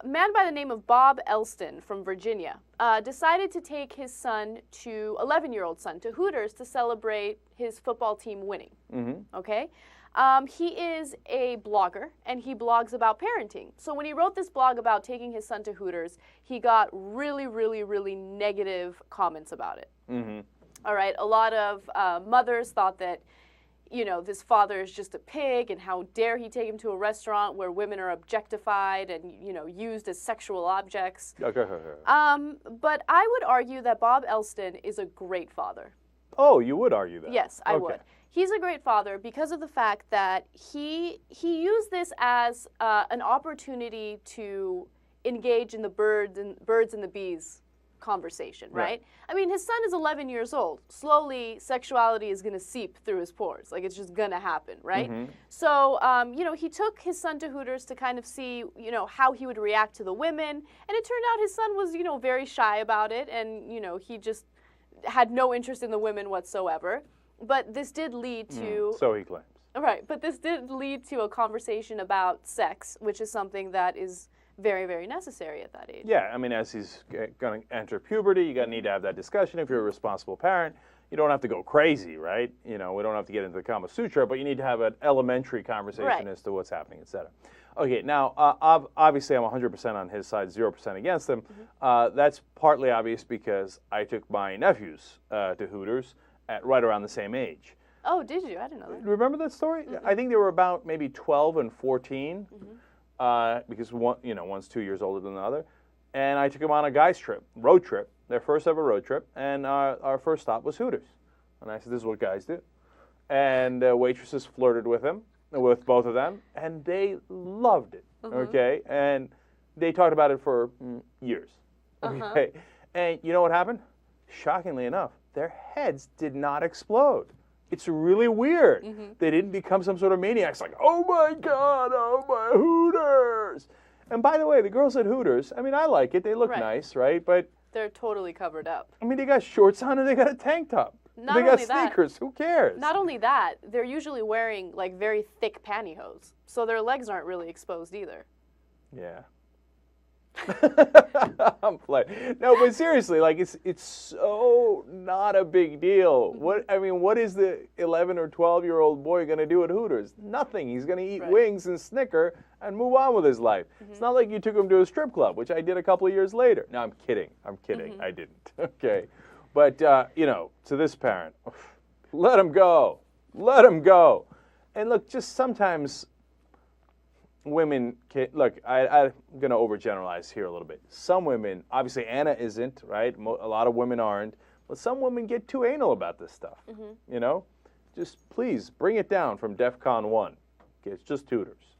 A man by the name of Bob Elston from Virginia decided to take his son to 11-year-old son to Hooters to celebrate his football team winning. Okay, he is a blogger and he blogs about parenting. So when he wrote this blog about taking his son to Hooters, he got really negative comments about it. All right, a lot of mothers thought that, you know, this father is just a pig and how dare he take him to a restaurant where women are objectified and, you know, used as sexual objects. But I would argue that Bob Elston is a great father. Oh, you would argue that? Yes, I would. He's a great father because of the fact that he used this as an opportunity to engage in the birds and the bees conversation, right? I mean, his son is 11 years old. Slowly, sexuality is going to seep through his pores. Like, it's just going to happen, right? So, you know, he took his son to Hooters to kind of see, you know, how he would react to the women. And it turned out his son was, you know, very shy about it. And, you know, he just had no interest in the women whatsoever. But this did lead to... So he claims. Right, but this did lead to a conversation about sex, which is something that is very necessary at that age. Yeah, I mean, as he's going to enter puberty, you're going to need to have that discussion. If you're a responsible parent, you don't have to go crazy, right? You know, we don't have to get into the Kama Sutra, but you need to have an elementary conversation as to what's happening, et cetera. Okay, now, obviously I'm 100% on his side, 0% against him. That's partly obvious because I took my nephews to Hooters at right around the same age. Oh, did you? I didn't know that. Remember that story? I think they were about maybe 12 and 14. Because one, you know, one's 2 years older than the other, and I took them on a guy's trip, road trip, their first ever road trip, and our first stop was Hooters, and I said, "This is what guys do," and waitresses flirted with both of them, and they loved it. Okay, and they talked about it for years. Okay, and you know what happened? Shockingly enough, their heads did not explode. It's really weird. They didn't become some sort of maniacs like, oh my God, oh my Hooters. And by the way, the girls at Hooters, I mean, I like it. They look nice, right? But they're totally covered up. I mean, they got shorts on and they got a tank top. They got sneakers. Who cares? Not only that, they're usually wearing like very thick pantyhose. So their legs aren't really exposed either. Yeah. I'm playing. No, but seriously, like it's so not a big deal. What is the 11 or 12-year-old boy going to do at Hooters? Nothing. He's going to eat wings and snicker and move on with his life. It's not like you took him to a strip club, which I did a couple of years later. No, I'm kidding. I didn't. Okay. But you know, to this parent, let him go. Let him go. And look, just sometimes women can, look, I'm going to overgeneralize here a little bit. Some women, obviously Anna isn't, right? A lot of women aren't. But some women get too anal about this stuff, you know? Just please bring it down from DEFCON 1. Okay, it's just Hooters.